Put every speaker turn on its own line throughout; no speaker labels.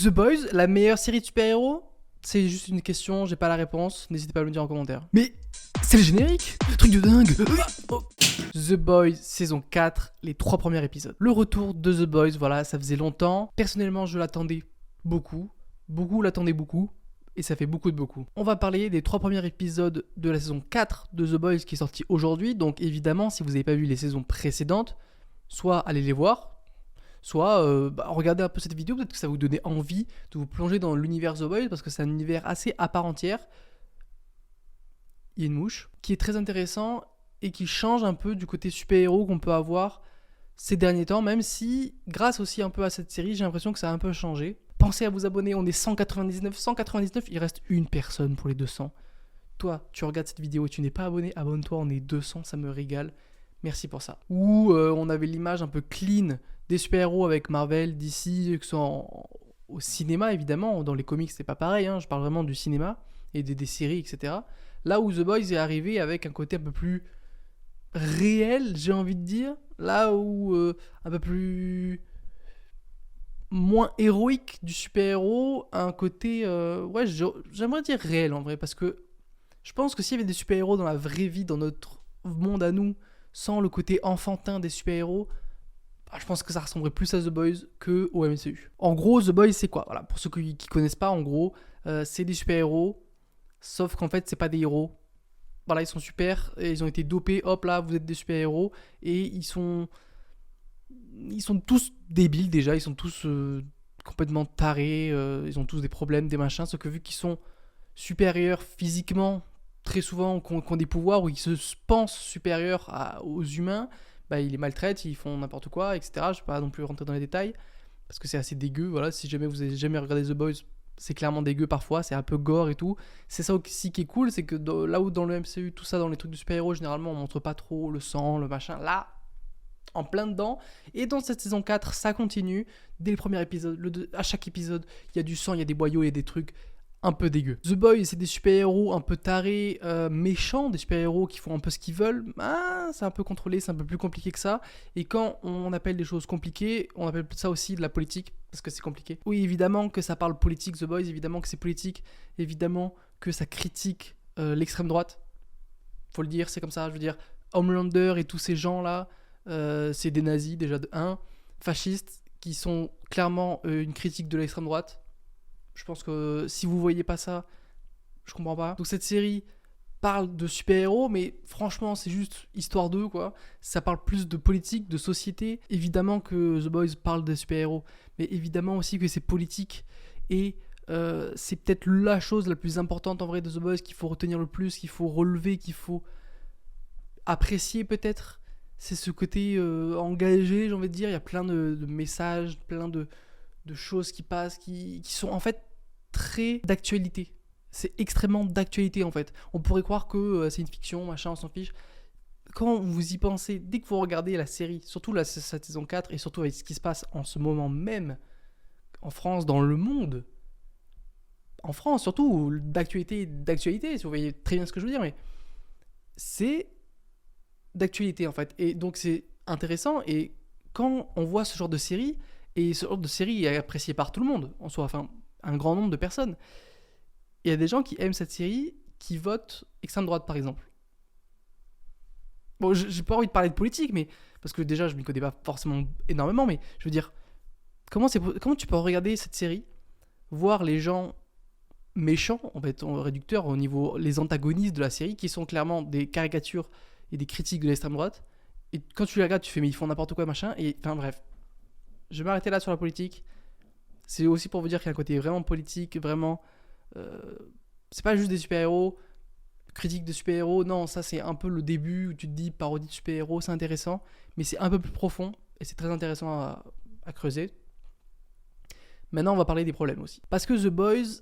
The Boys, la meilleure série de super-héros? C'est juste une question, j'ai pas la réponse, n'hésitez pas à me le dire en commentaire. Mais c'est le générique, truc de dingue. The Boys saison 4, les 3 premiers épisodes. Le retour de The Boys, voilà, ça faisait longtemps. Personnellement, je l'attendais beaucoup. Beaucoup l'attendaient beaucoup. Et ça fait beaucoup de beaucoup. On va parler des 3 premiers épisodes de la saison 4 de The Boys qui est sorti aujourd'hui. Donc évidemment, si vous n'avez pas vu les saisons précédentes, soit allez les voir, soit regardez un peu cette vidéo, peut-être que ça va vous donner envie de vous plonger dans l'univers The Boys, parce que c'est un univers assez à part entière. Il y a une mouche qui est très intéressant et qui change un peu du côté super-héros qu'on peut avoir ces derniers temps, même si, grâce aussi un peu à cette série, j'ai l'impression que ça a un peu changé. Pensez à vous abonner, on est 199, il reste une personne pour les 200. Toi, tu regardes cette vidéo et tu n'es pas abonné, abonne-toi, on est 200, ça me régale. Merci pour ça. Ou on avait l'image un peu clean des super-héros avec Marvel, DC, que ce soit au cinéma évidemment, dans les comics c'est pas pareil, hein, je parle vraiment du cinéma et des séries, etc. Là où The Boys est arrivé avec un côté un peu plus réel, j'ai envie de dire, là où un peu plus moins héroïque du super-héros, un côté, j'aimerais dire réel en vrai, parce que je pense que s'il y avait des super-héros dans la vraie vie, dans notre monde à nous, sans le côté enfantin des super-héros, je pense que ça ressemblerait plus à The Boys que au MCU. En gros, The Boys, c'est quoi? Voilà, pour ceux qui connaissent pas, en gros, c'est des super-héros, sauf qu'en fait, c'est pas des héros. Voilà, ils sont super, et ils ont été dopés, hop là, vous êtes des super-héros, et ils sont tous débiles déjà, ils sont tous complètement tarés, ils ont tous des problèmes, des machins, sauf que vu qu'ils sont supérieurs physiquement, très souvent, qui ont des pouvoirs, ou ils se pensent supérieurs aux humains, ils les maltraitent, ils font n'importe quoi, etc. Je ne vais pas non plus rentrer dans les détails, parce que c'est assez dégueu, voilà, si jamais vous avez jamais regardé The Boys, c'est clairement dégueu parfois, c'est un peu gore et tout. C'est ça aussi qui est cool, c'est que là où dans le MCU, tout ça, dans les trucs de super-héros, généralement on montre pas trop le sang, le machin, là, en plein dedans. Et dans cette saison 4, ça continue, dès le premier épisode, à chaque épisode, il y a du sang, il y a des boyaux, il y a des trucs un peu dégueu. The Boys, c'est des super-héros un peu tarés, méchants, des super-héros qui font un peu ce qu'ils veulent. C'est un peu contrôlé, c'est un peu plus compliqué que ça. Et quand on appelle des choses compliquées, on appelle ça aussi de la politique, parce que c'est compliqué. Oui, évidemment que ça parle politique, The Boys, évidemment que c'est politique, évidemment que ça critique l'extrême droite. Faut le dire, c'est comme ça, je veux dire, Homelander et tous ces gens-là, c'est des nazis, déjà de 1, fascistes, qui sont clairement une critique de l'extrême droite. Je pense que si vous voyez pas ça, je comprends pas. Donc cette série parle de super-héros, mais franchement, c'est juste histoire d'eux, quoi. Ça parle plus de politique, de société. Évidemment que The Boys parle des super-héros, mais évidemment aussi que c'est politique. Et c'est peut-être la chose la plus importante en vrai de The Boys qu'il faut retenir le plus, qu'il faut relever, qu'il faut apprécier peut-être. C'est ce côté engagé, j'ai envie de dire. Il y a plein de messages, plein de choses qui passent, qui sont en fait très d'actualité. C'est extrêmement d'actualité en fait. On pourrait croire que c'est une fiction, machin, on s'en fiche. Quand vous y pensez, dès que vous regardez la série, surtout cette saison 4, et surtout avec ce qui se passe en ce moment même, en France, dans le monde, en France surtout, d'actualité, si vous voyez très bien ce que je veux dire, mais c'est d'actualité en fait. Et donc c'est intéressant, et quand on voit ce genre de série, et ce genre de série est apprécié par tout le monde, en soi, enfin, un grand nombre de personnes. Il y a des gens qui aiment cette série, qui votent extrême droite, par exemple. Bon, j'ai pas envie de parler de politique, mais parce que déjà, je m'y connais pas forcément énormément, mais je veux dire, comment tu peux regarder cette série, voir les gens méchants, en fait, en réducteur, au niveau, les antagonistes de la série, qui sont clairement des caricatures et des critiques de l'extrême droite, et quand tu les regardes, tu fais, mais ils font n'importe quoi, machin, et enfin bref. Je vais m'arrêter là sur la politique. C'est aussi pour vous dire qu'il y a un côté vraiment politique, vraiment... c'est pas juste des super-héros, critique de super-héros, non, ça c'est un peu le début où tu te dis parodie de super-héros, c'est intéressant, mais c'est un peu plus profond, et c'est très intéressant à creuser. Maintenant, on va parler des problèmes aussi. Parce que The Boys,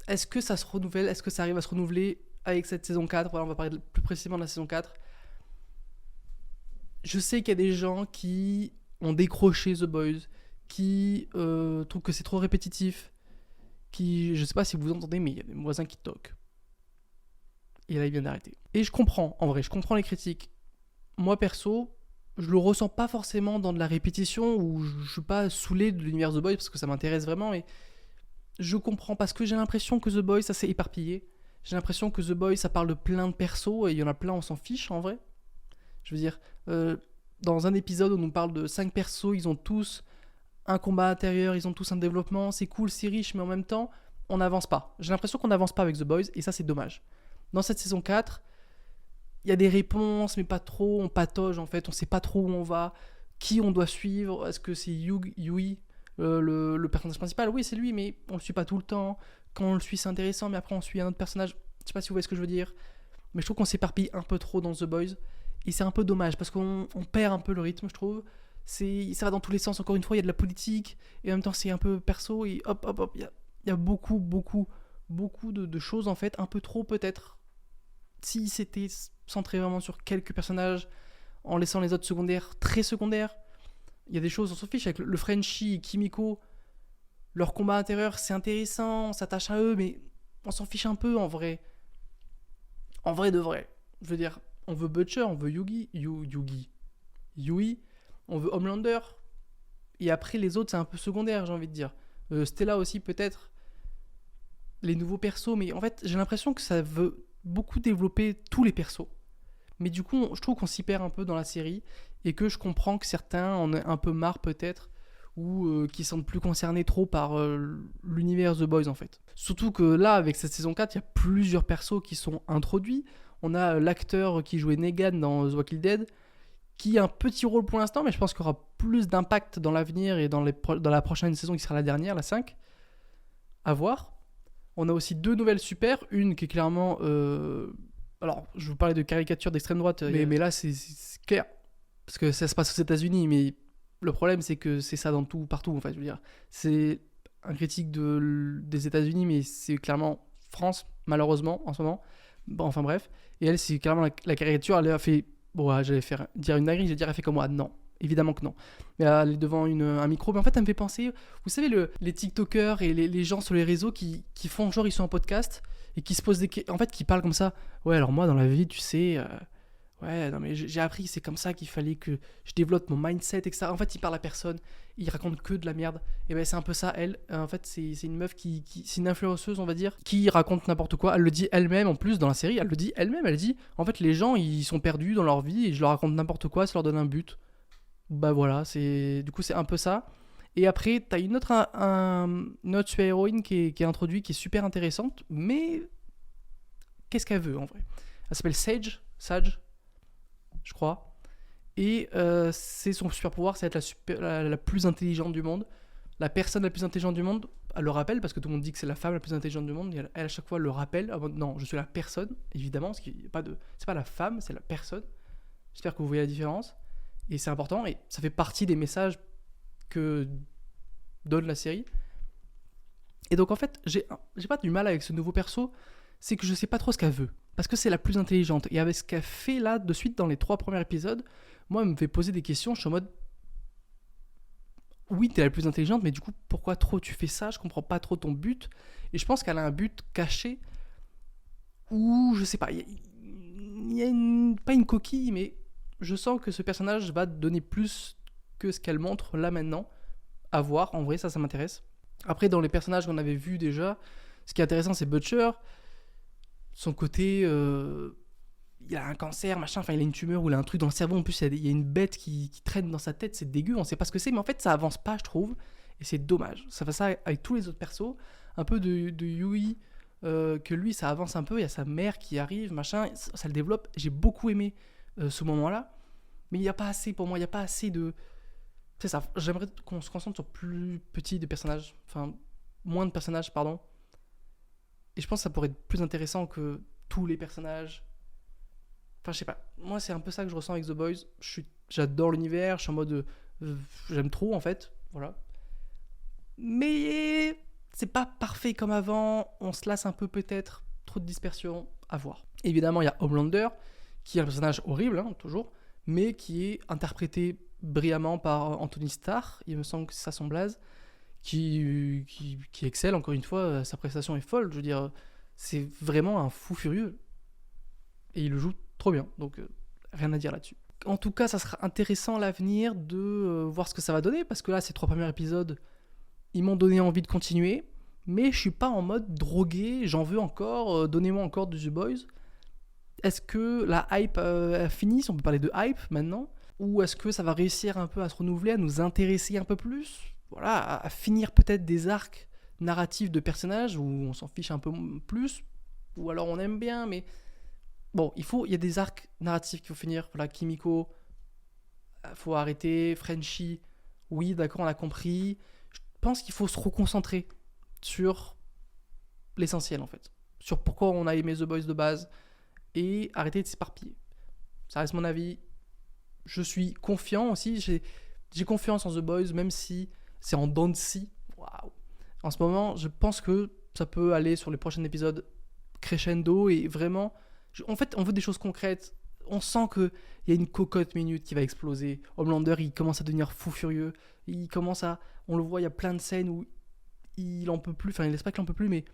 est-ce que ça se renouvelle, est-ce que ça arrive à se renouveler avec cette saison 4? Voilà, on va parler plus précisément de la saison 4. Je sais qu'il y a des gens qui ont décroché The Boys, qui trouvent que c'est trop répétitif, qui, je sais pas si vous entendez, mais il y a des voisins qui toquent. Et là, il vient d'arrêter. Et je comprends, en vrai, je comprends les critiques. Moi, perso, je le ressens pas forcément dans de la répétition, ou je suis pas saoulé de l'univers The Boys parce que ça m'intéresse vraiment, mais je comprends parce que j'ai l'impression que The Boys, ça s'est éparpillé. J'ai l'impression que The Boys, ça parle de plein de persos et il y en a plein, on s'en fiche en vrai. Je veux dire, dans un épisode, on nous parle de 5 persos, ils ont tous un combat intérieur, ils ont tous un développement, c'est cool, c'est riche, mais en même temps, on n'avance pas. J'ai l'impression qu'on n'avance pas avec The Boys et ça, c'est dommage. Dans cette saison 4, il y a des réponses, mais pas trop, on patauge en fait, on sait pas trop où on va, qui on doit suivre, est-ce que c'est Yui, le personnage principal? Oui, c'est lui, mais on le suit pas tout le temps. Quand on le suit, c'est intéressant, mais après on suit un autre personnage. Je sais pas si vous voyez ce que je veux dire, mais je trouve qu'on s'éparpille un peu trop dans The Boys, et c'est un peu dommage, parce qu'on perd un peu le rythme, je trouve. Ça va dans tous les sens, encore une fois, il y a de la politique, et en même temps c'est un peu perso, et hop, hop, hop, il y a beaucoup, beaucoup, beaucoup de choses en fait, un peu trop peut-être. Si c'était centré vraiment sur quelques personnages, en laissant les autres secondaires très secondaires, il y a des choses, on s'en fiche, avec le Frenchie et Kimiko, leur combat intérieur, c'est intéressant, on s'attache à eux, mais on s'en fiche un peu en vrai. En vrai de vrai. Je veux dire, on veut Butcher, on veut Yui, on veut Homelander, et après les autres, c'est un peu secondaire, j'ai envie de dire. Stella aussi, peut-être. Les nouveaux persos, mais en fait, j'ai l'impression que ça veut beaucoup développer tous les persos. Mais du coup, je trouve qu'on s'y perd un peu dans la série, et que je comprends que certains en aient un peu marre peut-être, ou qui sont plus concernés trop par l'univers The Boys en fait. Surtout que là, avec cette saison 4, il y a plusieurs persos qui sont introduits. On a l'acteur qui jouait Negan dans The Walking Dead, qui a un petit rôle pour l'instant, mais je pense qu'il y aura plus d'impact dans l'avenir et dans la prochaine saison qui sera la dernière, la 5. À voir. On a aussi 2 nouvelles super, une qui est clairement... Alors, je vous parlais de caricature d'extrême droite, mais là, c'est clair. Parce que ça se passe aux États-Unis, mais le problème, c'est que c'est ça dans tout, partout, en fait, je veux dire. C'est un critique des États-Unis, mais c'est clairement France, malheureusement, en ce moment. Bon, enfin, bref. Et elle, c'est clairement la caricature, elle a fait... Bon, ouais, j'allais dire une dinguerie, j'allais dire, elle fait comme moi. Non, évidemment que non. Mais elle est devant un micro, mais en fait, elle me fait penser... Vous savez, les TikTokers et les gens sur les réseaux qui font genre, ils sont en podcast et qui se posent des questions... En fait, qui parlent comme ça. Ouais, alors moi, dans la vie, tu sais... Ouais, non, mais j'ai appris, c'est comme ça qu'il fallait que je développe mon mindset, etc. En fait, il parle à personne, il raconte que de la merde. Et ben, c'est un peu ça, elle. En fait, c'est une meuf c'est une influenceuse, on va dire, qui raconte n'importe quoi. Elle le dit elle-même, en plus, dans la série, elle le dit elle-même. Elle dit, en fait, les gens, ils sont perdus dans leur vie et je leur raconte n'importe quoi, ça leur donne un but. Bah voilà, du coup, c'est un peu ça. Et après, t'as une autre super-héroïne qui est introduite, qui est super intéressante, mais qu'est-ce qu'elle veut, en vrai? Elle s'appelle Sage, je crois. Et c'est son super pouvoir, c'est être la plus intelligente du monde. La personne la plus intelligente du monde, elle le rappelle, parce que tout le monde dit que c'est la femme la plus intelligente du monde, et elle à chaque fois le rappelle. Non, je suis la personne, évidemment, parce qu'il y a pas de... C'est pas la femme, c'est la personne. J'espère que vous voyez la différence. Et c'est important, et ça fait partie des messages que donne la série. Et donc en fait, j'ai pas du mal avec ce nouveau perso, c'est que je sais pas trop ce qu'elle veut. Parce que c'est la plus intelligente. Et avec ce qu'elle fait là, de suite, dans les 3 premiers épisodes, moi, elle me fait poser des questions. Je suis en mode... Oui, t'es la plus intelligente, mais du coup, pourquoi trop tu fais ça? Je comprends pas trop ton but. Et je pense qu'elle a un but caché. Ou, je sais pas, il y a pas une coquille, mais je sens que ce personnage va donner plus que ce qu'elle montre là maintenant. À voir, en vrai, ça m'intéresse. Après, dans les personnages qu'on avait vus déjà, ce qui est intéressant, c'est Butcher. Son côté, il a un cancer, machin, enfin il a une tumeur ou il a un truc dans le cerveau, en plus il y a une bête qui traîne dans sa tête, c'est dégueu, on sait pas ce que c'est, mais en fait ça avance pas, je trouve, et c'est dommage. Ça fait ça avec tous les autres persos, un peu de Yui, que lui ça avance un peu, il y a sa mère qui arrive, machin, ça le développe. J'ai beaucoup aimé ce moment-là, mais il n'y a pas assez pour moi, il n'y a pas assez de... C'est ça, j'aimerais qu'on se concentre sur plus petits de personnages, enfin moins de personnages, pardon. Et je pense que ça pourrait être plus intéressant que tous les personnages. Enfin, je sais pas. Moi, c'est un peu ça que je ressens avec The Boys. J'adore l'univers. Je suis en mode... j'aime trop, en fait. Voilà. Mais c'est pas parfait comme avant. On se lasse un peu, peut-être. Trop de dispersion. À voir. Évidemment, il y a Homelander, qui est un personnage horrible, hein, toujours, mais qui est interprété brillamment par Anthony Starr. Il me semble que c'est ça son blaze. Qui excelle, encore une fois, sa prestation est folle, je veux dire, c'est vraiment un fou furieux, et il le joue trop bien, donc rien à dire là-dessus. En tout cas, ça sera intéressant à l'avenir de voir ce que ça va donner, parce que là, ces 3 premiers épisodes, ils m'ont donné envie de continuer, mais je suis pas en mode drogué, j'en veux encore, donnez-moi encore de The Boys. Est-ce que la hype a fini, si on peut parler de hype maintenant, ou est-ce que ça va réussir un peu à se renouveler, à nous intéresser un peu plus, voilà, à finir peut-être des arcs narratifs de personnages où on s'en fiche un peu plus, ou alors on aime bien, mais bon, il y a des arcs narratifs qu'il faut finir. Voilà, Kimiko, faut arrêter. Frenchie, oui, d'accord, on a compris. Je pense qu'il faut se reconcentrer sur l'essentiel, en fait. Sur pourquoi on a aimé The Boys de base et arrêter de s'éparpiller. Ça reste mon avis. Je suis confiant aussi. J'ai confiance en The Boys, même si c'est en dents de scie. Waouh. En ce moment, je pense que ça peut aller sur les prochains épisodes crescendo et vraiment. En fait, on veut des choses concrètes. On sent qu'il y a une cocotte minute qui va exploser. Homelander, il commence à devenir fou furieux. On le voit, il y a plein de scènes où il en peut plus. Enfin, il laisse pas qu'il en peut plus, mais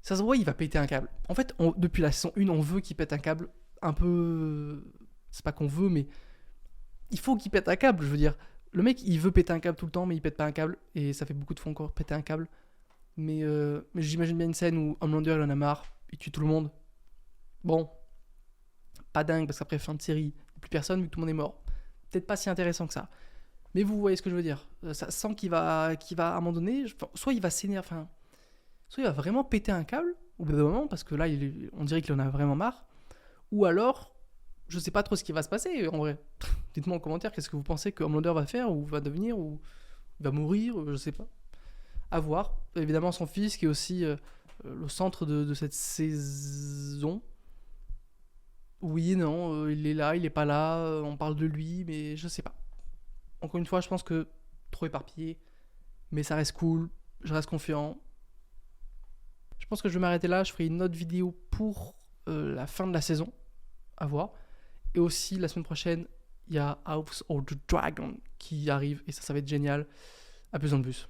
ça se voit, il va péter un câble. En fait, depuis la saison 1, on veut qu'il pète un câble. Un peu. C'est pas qu'on veut, mais il faut qu'il pète un câble. Je veux dire, le mec, il veut péter un câble tout le temps, mais il pète pas un câble. Et ça fait beaucoup de fois encore péter un câble. Mais j'imagine bien une scène où Homelander, il en a marre. Il tue tout le monde. Bon, pas dingue, parce qu'après fin de série, il n'y a plus personne vu que tout le monde est mort. Peut-être pas si intéressant que ça. Mais vous voyez ce que je veux dire. Ça sent qu'il va à un moment donné, soit il va s'énerver, soit il va vraiment péter un câble, au bout d'un moment, parce que là, on dirait qu'il en a vraiment marre. Ou alors, je sais pas trop ce qui va se passer, en vrai. Dites-moi en commentaire, qu'est-ce que vous pensez que Homelander va faire, ou va devenir, ou il va mourir, je sais pas. À voir. Évidemment, son fils, qui est aussi le centre de cette saison. Oui, non, il est là, il est pas là, on parle de lui, mais je sais pas. Encore une fois, je pense que trop éparpillé, mais ça reste cool, je reste confiant. Je pense que je vais m'arrêter là, je ferai une autre vidéo pour la fin de la saison, à voir. Et aussi, la semaine prochaine, il y a House of the Dragon qui arrive, et ça va être génial. À plus en plus.